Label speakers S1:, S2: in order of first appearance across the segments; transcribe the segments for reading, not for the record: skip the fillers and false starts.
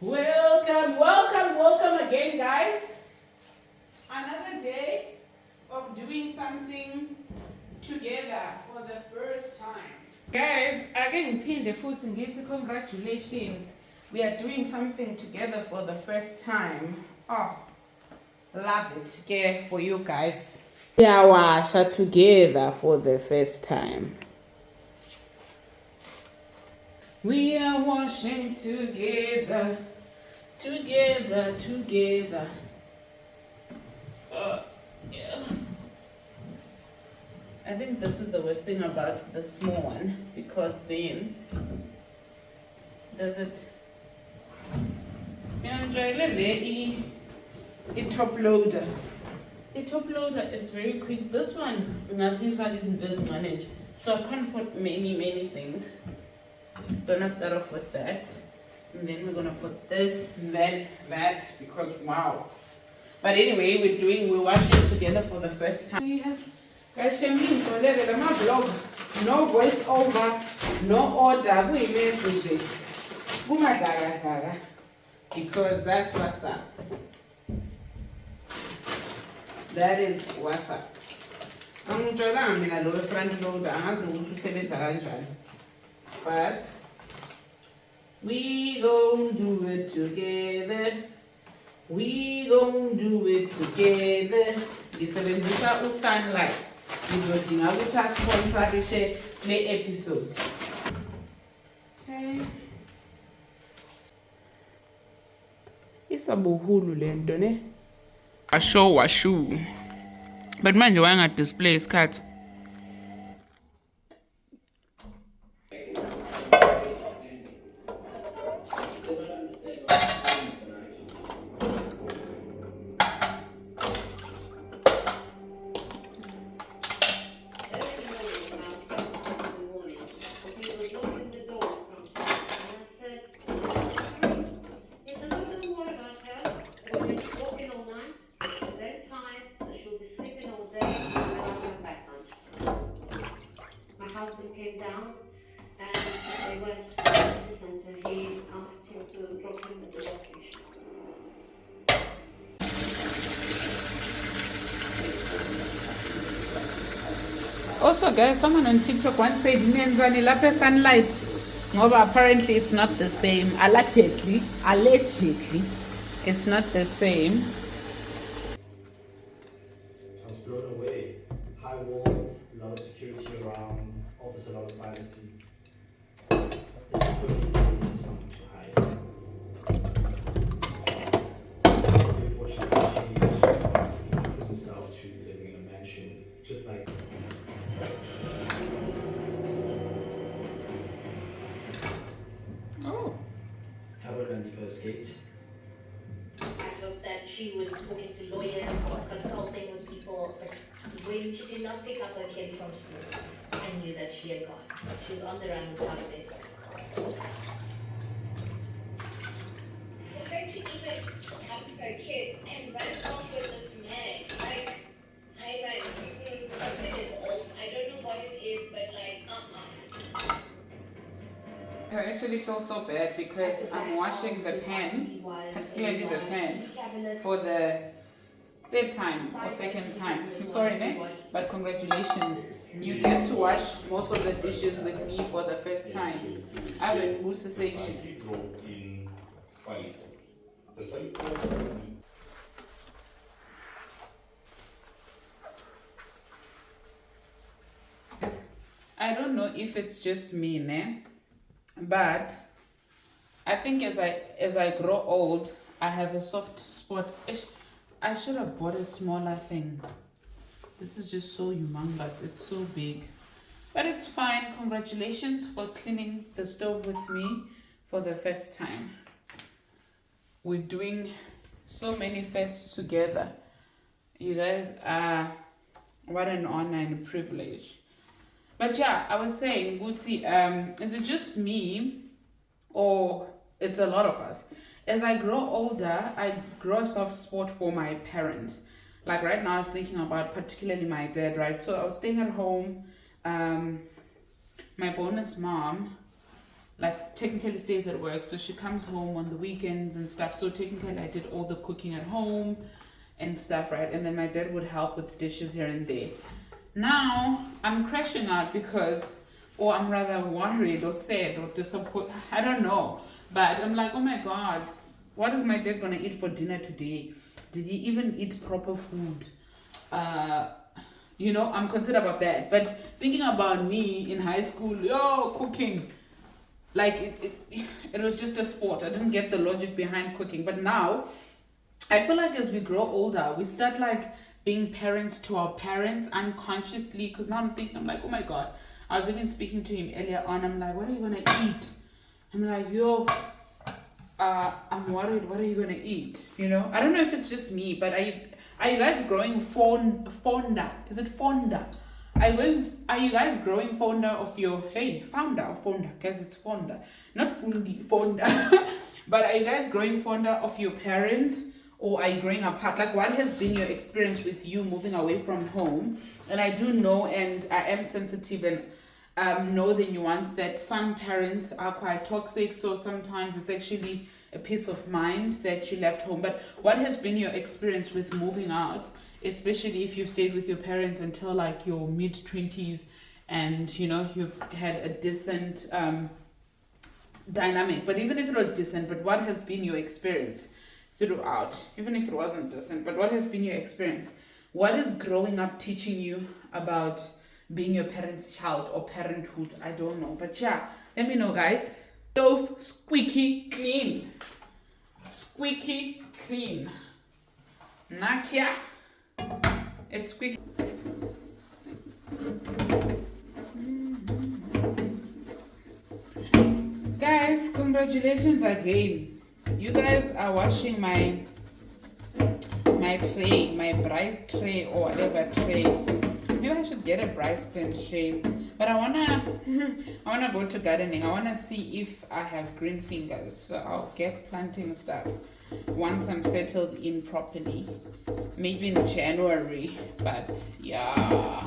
S1: Welcome again, guys. Another day of doing something together for the first time. Guys, again, pin the foot and get congratulations. We are doing something together for the first time. Oh, love it. Okay, for you guys. We are washa together for the first time. We are washing together. Together. Yeah. I think this is the worst thing about the small one because then does it it top loader. The top loader is very quick. This one nothing doesn't manage. So I can't put many things. Gonna start off with that. And then we're gonna put this and then that because wow. But anyway, we're washing together for the first time. Yes. Guys, I'm my blog. No voice over, no order. We message. Because that's what's up. That is what's up. I'm trying to front loader. I'm not going to say it. But we gon' do it together. We gon' do it together. Ngisebenzisa uSunlight. Ngizodinga ukuthi asponsorishe le episode. Okay. Isabuhulu lento ne. Washu. But manje wanga display isikhathi.
S2: Came down and they went to the center. He asked him to drop him at the bus station.
S1: Also, guys, someone on TikTok once said Nenzani lapha Sunlight. Ngoba apparently it's not the same. Allegedly, it's not the same.
S3: I was blown away. High walls, a lot of security around, offers a lot of privacy. It's definitely something to hide. Very fortunate that she changed from a prison cell to living in a mansion, just like.
S1: Oh.
S3: Tabard and Nico escaped.
S2: I hope that she was talking to lawyers or consulting with people, but when she did not pick up her kids from school, I knew that she had gone. She was on the run without a visa.
S4: For her to even have her kids and run off with this man, like, I man, something is off. I don't know what it is, but like,
S1: I actually feel so bad because I'm washing the pan, particularly the pan, for the third time or second time. I'm sorry, ne? But congratulations. You get to wash most of the dishes with me for the first time. I haven't moved to say
S5: He drove in Sally. The Sally was
S1: I don't know if it's just me, ne? But I think as I grow old, I have a soft spot. I should have bought a smaller thing. This is just so humongous. It's so big. But it's fine. Congratulations for cleaning the stove with me for the first time. We're doing so many firsts together. You guys are, what an honor and a privilege. But yeah, I was saying, Gucci, is it just me or it's a lot of us? As I grow older, I grow a soft spot for my parents. Like right now, I was thinking about particularly my dad, right? So I was staying at home. My bonus mom like technically stays at work, so she comes home on the weekends and stuff. So technically I did all the cooking at home and stuff, right? And then my dad would help with dishes here and there. Now I'm crashing out because, or I'm rather worried or sad or disappointed, I don't know. But I'm like, oh my God, what is my dad gonna eat for dinner today? Did he even eat proper food? You know, I'm concerned about that. But thinking about me in high school, cooking, like it was just a sport. I didn't get the logic behind cooking. But now, I feel like as we grow older, we start like being parents to our parents unconsciously. Because now I'm thinking, I'm like, oh my God. I was even speaking to him earlier on. I'm like, what are you gonna eat? I'm like, I'm worried. What are you gonna eat? You know, I don't know if it's just me, but are you guys growing fonder? Is it fonder? Are you guys growing fonder of your founder or fonder? Guys, it's fonder, not fundi, fonder. But are you guys growing fonder of your parents, or are you growing apart? Like, what has been your experience with you moving away from home? And I do know, and I am sensitive and know the nuance that some parents are quite toxic, so sometimes it's actually a peace of mind that you left home. But what has been your experience with moving out, especially if you've stayed with your parents until like your mid-20s and you know you've had a decent dynamic? But even if it was decent, but what has been your experience throughout? Even if it wasn't decent, but what has been your experience? What is growing up teaching you about being your parents' child or parenthood? I don't know. But yeah, let me know, guys. Stove squeaky clean. Squeaky clean. Nakia. It's squeaky. Guys, congratulations again. You guys are washing my tray, my Bryce tray or whatever tray. Maybe I should get a Bryce stand tray. But I wanna go to gardening. I wanna see if I have green fingers. So I'll get planting stuff once I'm settled in properly. Maybe in January. But yeah.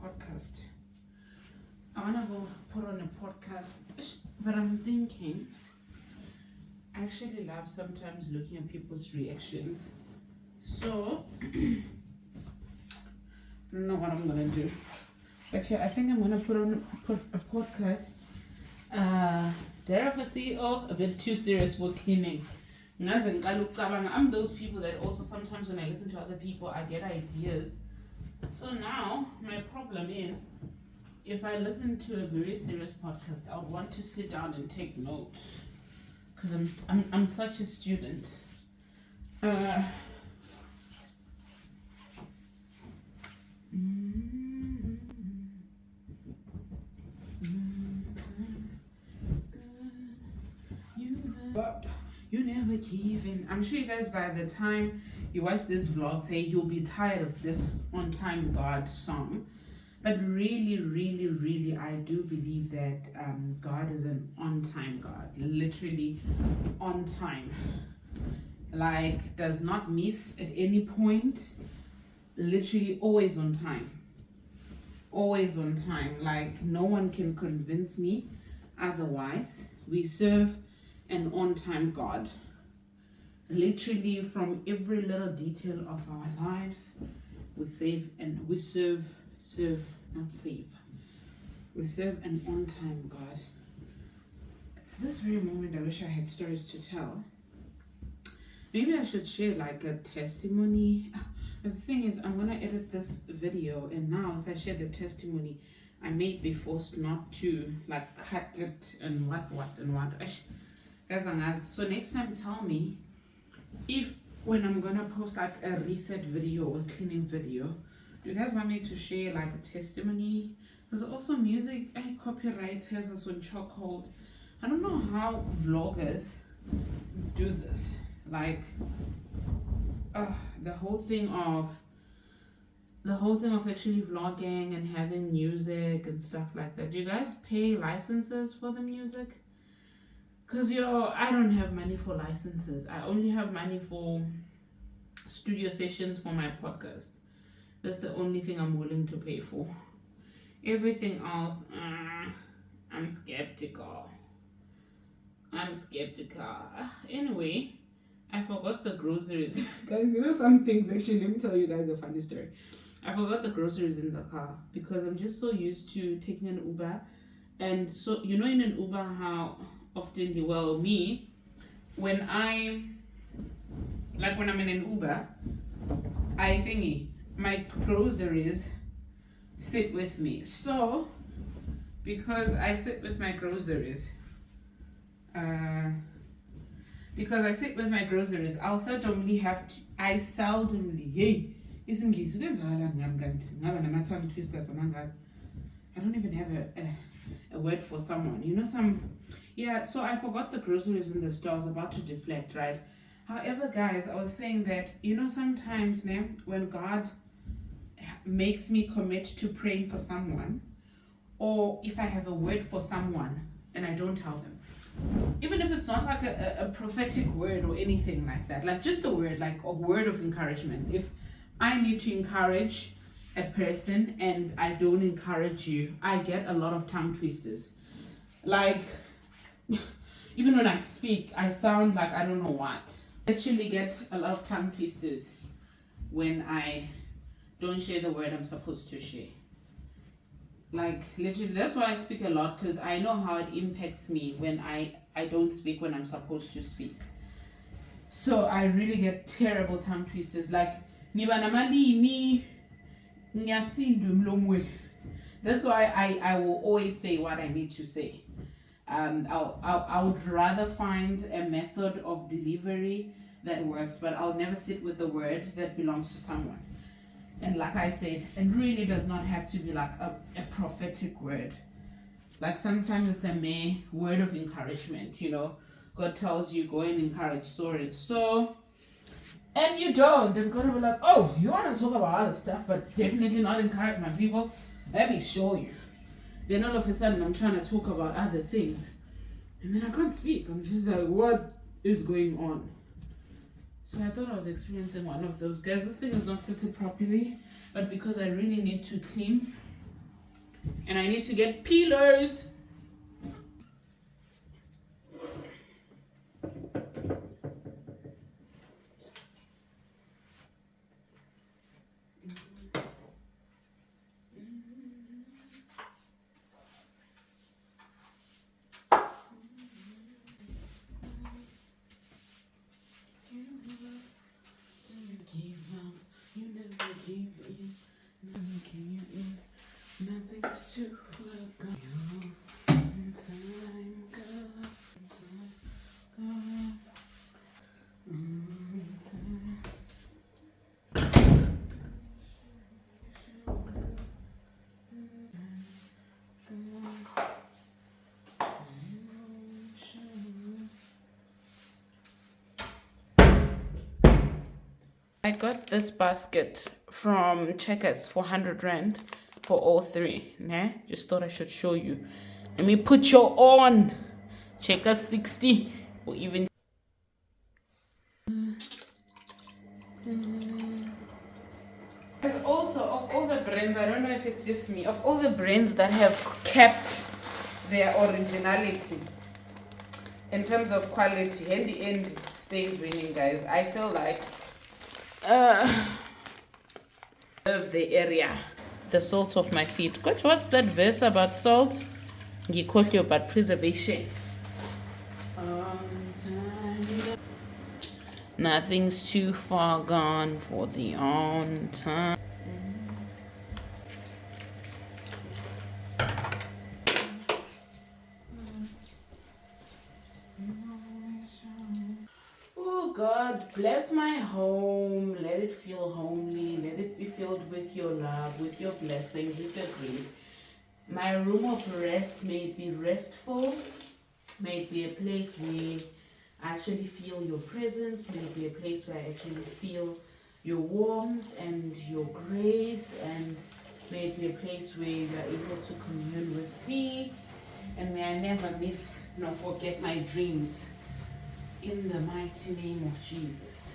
S1: Podcast. I want to go put on a podcast, but I'm thinking I actually love sometimes looking at people's reactions. So I don't know what I'm gonna do, but yeah, I think I'm gonna put a podcast. Dare of a CEO, a bit too serious for cleaning. I'm those people that also sometimes when I listen to other people, I get ideas. So now my problem is, if I listen to a very serious podcast, I would want to sit down and take notes, because I'm such a student. You never give in. I'm sure you guys by the time you watch this vlog say you'll be tired of this On Time God song. But really, really, really, I do believe that God is an on-time God. Literally on time. Like, does not miss at any point. Literally always on time. Always on time. Like, no one can convince me otherwise. We serve an on-time God. Literally from every little detail of our lives, we serve, not save. We serve an on-time God. It's this very moment I wish I had stories to tell. Maybe I should share like a testimony. The thing is, I'm gonna edit this video, and now if I share the testimony, I may be forced not to like cut it and what. Guys, so next time tell me if when I'm gonna post like a reset video or cleaning video, do you guys want me to share like a testimony? There's also music, copyright has us on chokehold. I don't know how vloggers do this. Like the whole thing of the whole thing of actually vlogging and having music and stuff like that. Do you guys pay licenses for the music? Because I don't have money for licenses. I only have money for studio sessions for my podcast. That's the only thing I'm willing to pay for. Everything else, I'm skeptical. Anyway, I forgot the groceries. Guys, some things actually, let me tell you guys a funny story. I forgot the groceries in the car because I'm just so used to taking an Uber. And so, in an Uber, how often when I'm in an Uber, my groceries sit with me. So, because I sit with my groceries, I'll seldomly I don't even have a word for someone. So I forgot the groceries in the store. I was about to deflect, right? However, guys, I was saying that, sometimes when God makes me commit to praying for someone, or if I have a word for someone and I don't tell them, even if it's not like a prophetic word or anything like that, like just a word, like a word of encouragement. If I need to encourage a person and I don't encourage you, I get a lot of tongue twisters. Like, even when I speak, I sound like I don't know what. I actually get a lot of tongue twisters when I don't share the word I'm supposed to share. Like, literally, that's why I speak a lot, because I know how it impacts me when I don't speak when I'm supposed to speak. So I really get terrible tongue twisters. Like, that's why I will always say what I need to say. I would rather find a method of delivery that works, but I'll never sit with the word that belongs to someone. And like I said, it really does not have to be like a prophetic word. Like sometimes it's a mere word of encouragement, God tells you, go and encourage so and so. And you don't. And God will be like, oh, you want to talk about other stuff, but definitely not encourage my people? Let me show you. Then all of a sudden I'm trying to talk about other things. And then I can't speak. I'm just like, what is going on? So I thought I was experiencing one of those. Guys, this thing is not sitting properly, but because I really need to clean and I need to get peelers. Nothing's too forgotten. Time I got this basket from Checkers for 100 Rand for all three. Just thought I should show you. Let me put you on. Checkers 60 or even. Also, of all the brands, I don't know if it's just me, of all the brands that have kept their originality in terms of quality, Handy End stays winning, guys. I feel like of the area, the salt of my feet. What's that verse about salt? Ngikhohlwe about preservation. Nothing's too far gone for the on time. Oh God, bless my home. Let it feel homely. Let it be filled with your love, with your blessings, with your grace. My room of rest, may it be restful. May it be a place where I actually feel your presence. May it be a place where I actually feel your warmth and your grace, and may it be a place where you are able to commune with me, and may I never miss nor forget my dreams. In the mighty name of Jesus.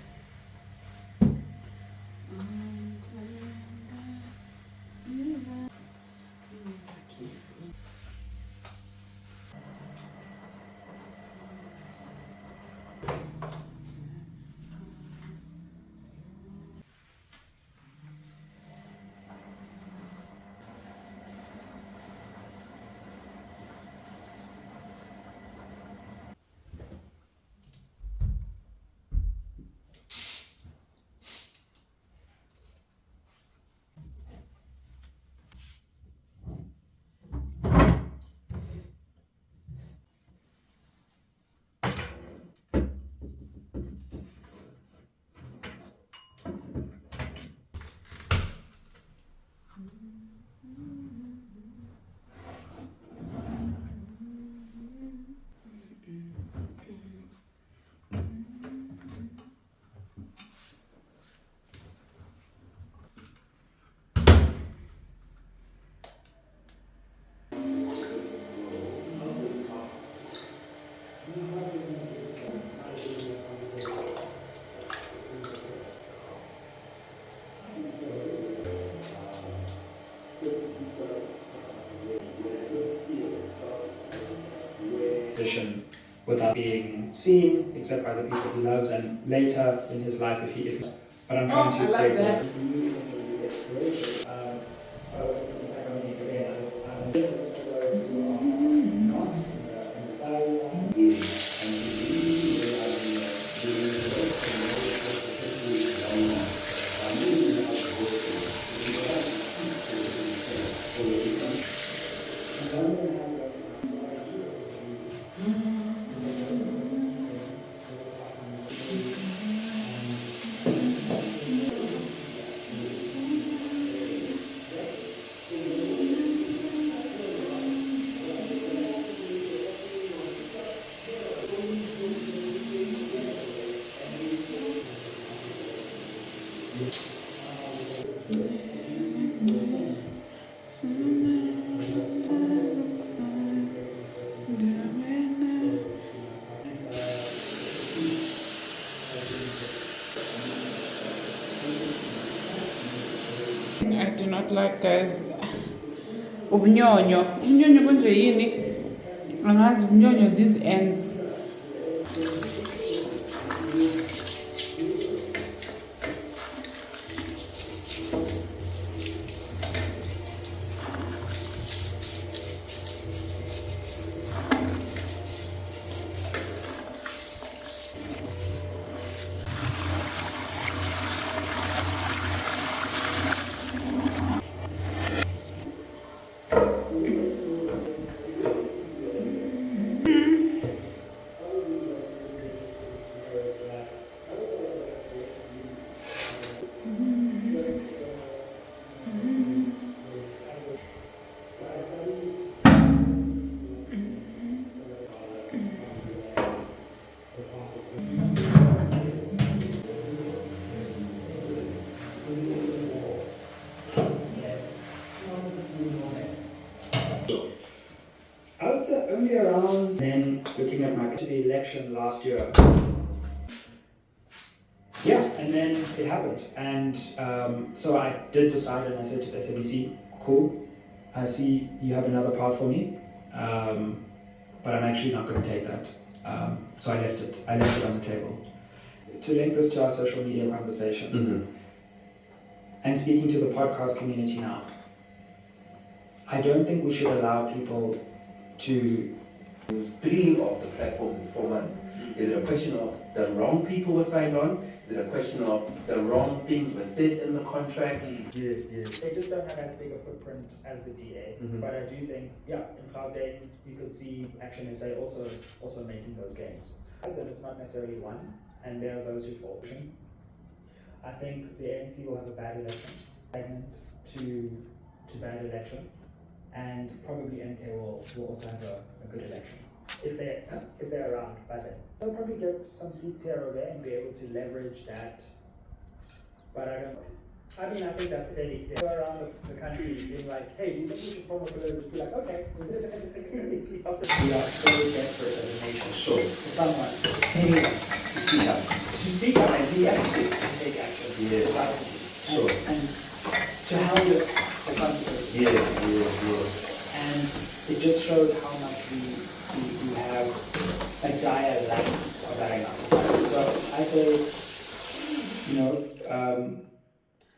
S6: Without being seen except by the people he loves, and later in his life if but I'm trying to
S1: I like
S6: create
S1: that. I do not like, guys, ubunyonya kunje yini, angazi ubunyonya these ends.
S6: I would say only around then, looking at my to the election last year. Yeah, and then it happened. And so I did decide, and I said to the SABC, cool, I see you have another path for me, but I'm actually not going to take that. So I left it on the table. To link this to our social media conversation, and speaking to the podcast community now, I don't think we should allow people to...
S7: 3 of the platforms in 4 months. Is it a question of the wrong people were signed on? Is it a question of the wrong things were said in the contract?
S6: They just don't have as big a footprint as the DA. But I do think, in Gauteng, you could see Action SA also making those gains. As in, it's not necessarily one, and there are those who fall. I think the ANC will have a bad election, stagnant to bad election, and probably MK will also have a good election. If they're around by then. They'll probably get some seats here or there and be able to leverage that but I don't. I mean, I think that's fairly clear. Go around the country being like, hey, do you think we should form a village? Be like, okay. We are so desperate as a nation.
S7: Sure.
S6: For someone, anyone, to speak up. To speak up and be active and take action.
S7: Yes.
S6: Decisively.
S7: Sure.
S6: And to handle the consequences. And it just shows how much we have a dire lack of that in our society. So I say,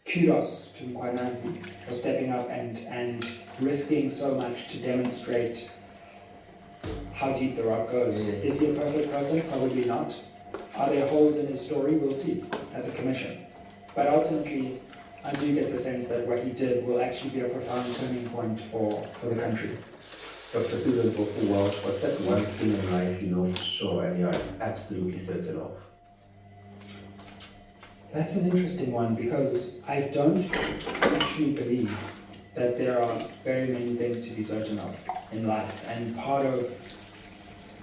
S6: kudos to him quite nicely for stepping up and risking so much to demonstrate how deep the rock goes. Is he a perfect person? Probably not. Are there holes in his story? We'll see at the commission. But ultimately, I do get the sense that what he did will actually be a profound turning point for the country.
S7: Dr. Susan Welsh, what's that one thing in life you know for sure and you're absolutely certain of?
S6: That's an interesting one because I don't actually believe that there are very many things to be certain of in life, and part of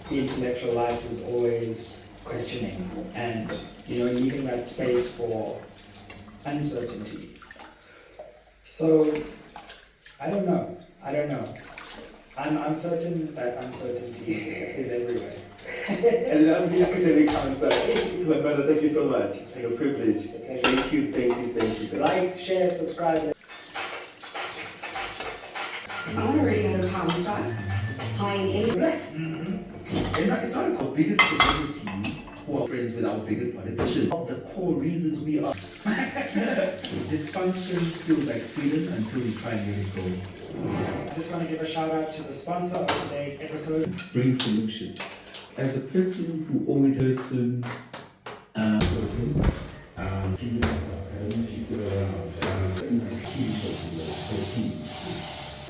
S6: the intellectual life is always questioning and leaving that space for uncertainty. So I don't know. I'm certain that uncertainty is everywhere.
S7: And I'm the academic answer. My brother, thank you so much. It's been a privilege.
S6: A pleasure.
S7: Thank you.
S6: Like, share, subscribe.
S8: I already know how to start. Pioneer.
S7: Relax. It's not our biggest celebrities who are friends with our biggest politicians. Of the core reasons we are. Dysfunction feels like freedom until we try and let it go.
S6: I just want to give a shout out to the sponsor of today's episode.
S7: Bring solutions. As a person who always listens, I don't know if she's still around.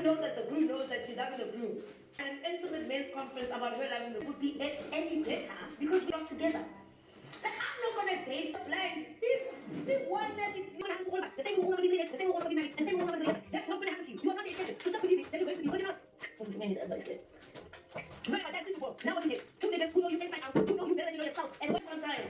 S9: Know that the group knows that she's having a group. And an intimate men's conference about her having the would be any better because we're not together. Like, I'm not gonna date a blind Steve one that is gonna happen to all of us. The same who will never be married, the same who will never be married, the same who will never be married. That's not gonna happen to you. You are not the exception. So stop believing that you're going to be good enough. Listen to me, as everybody said. Right about that principle. Now what it is? Two niggas who know you inside out, who know you better than you know yourself, and one on time.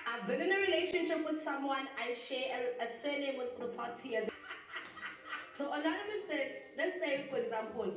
S9: I've been in a relationship with someone I share a surname with for the past 2 years. So Anonymous says, let's say for example,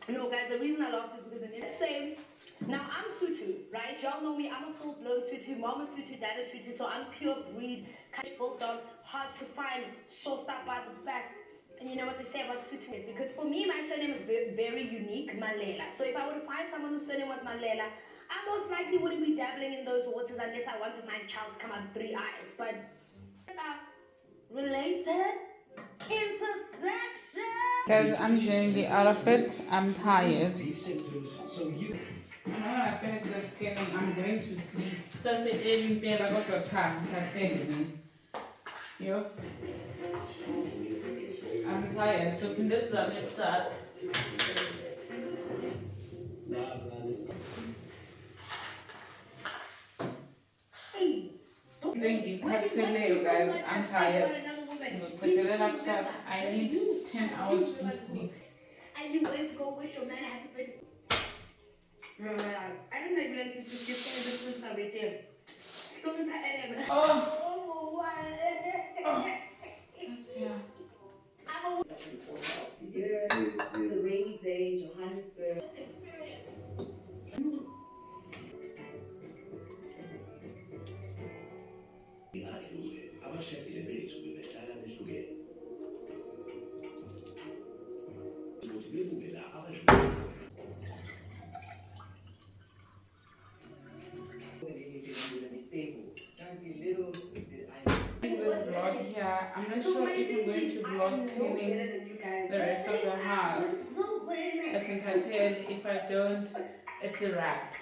S9: no guys, the reason I laughed is because let's say, now I'm Sutu, right? Y'all know me, I'm a full-blown Sutu, mom is Sutu, dad is Sutu, so I'm pure breed, kind of bulldog, hard to find, sourced out by the best. And you know what they say about Sutu? Because for me, my surname is very, very unique, Malela. So if I were to find someone whose surname was Malela, I most likely wouldn't be dabbling in those waters unless I wanted my child to come out 3 eyes. But related intersection.
S1: Guys, I'm genuinely out of it. I'm tired.
S6: These symptoms, so you.
S1: When I finish this cleaning, I'm going to sleep. So I said, even there, I got your time. That's it. Yo. I'm tired. So this is a mix sauce. Drinking cocktail, guys. I'm tired. I need 10 hours of sleep.
S9: And you went to go wish your man a happy birthday. I don't know if you're just this is a bit there. Stones are ever.
S1: Oh, that's yeah.
S8: Yeah, it's a rainy day in Johannesburg.
S10: abashadile bethu bebehlala behlukene ukuthi bebuke la abadlule
S1: This vlog here, I'm not sure if I'm going to vlog cleaning the rest of the house. It's entitled, if I don't, it's a wrap.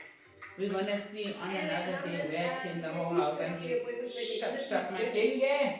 S1: We're gonna see on another day where I clean the whole house and get shut my thing, yeah.